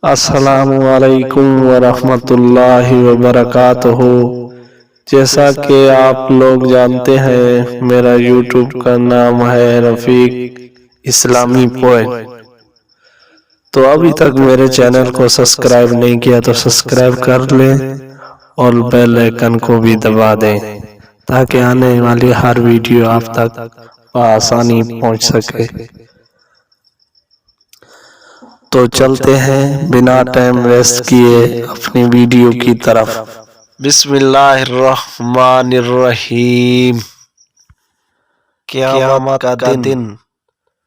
السلام علیکم ورحمۃ اللہ وبرکاتہ۔ جیسا کہ آپ لوگ جانتے ہیں میرا یوٹیوب کا نام ہے رفیق اسلامی پوائنٹ، تو ابھی تک میرے چینل کو سبسکرائب نہیں کیا تو سبسکرائب کر لیں اور بیل آئیکن کو بھی دبا دیں تاکہ آنے والی ہر ویڈیو آپ تک بآسانی پہنچ سکے۔ تو چلتے ہیں بنا ٹائم ویسٹ کیے اپنی ویڈیو کی طرف۔ بسم اللہ الرحمن الرحیم۔ قیامت کا دن۔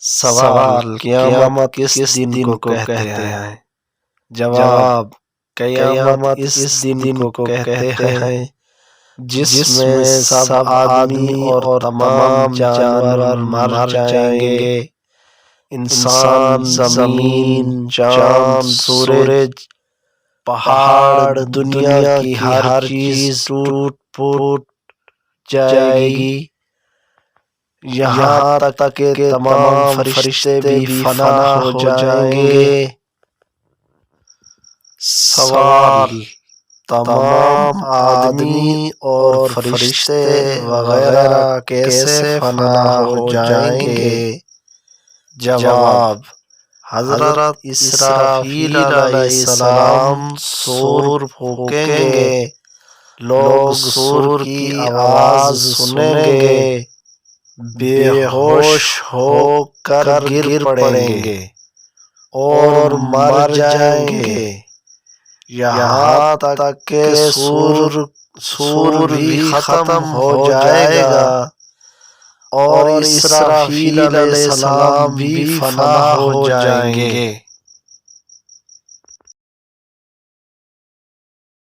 سوال: قیامت کس دن کو کہتے ہیں؟ جواب: قیامت اس دن کو کہتے ہیں جس میں سب آدمی اور تمام جانور مر جائیں گے، انسان، زمین، چاند، سورج، پہاڑ، دنیا کی ہر چیز ٹوٹ پھوٹ جائے گی، یہاں تک کہ تمام فرشتے بھی فنا ہو جائیں گے۔ سوال: تمام آدمی اور فرشتے وغیرہ کیسے فنا ہو جائیں گے؟ جواب: حضرت اسرافیل علیہ السلام سور پھونکیں گے، لوگ سور کی آواز سنیں گے، بے ہوش ہو کر گر پڑیں گے اور مر جائیں گے، یہاں تک کہ سور بھی ختم ہو جائے گا اور اسرافیل علیہ السلام بھی فنا ہو جائیں گے۔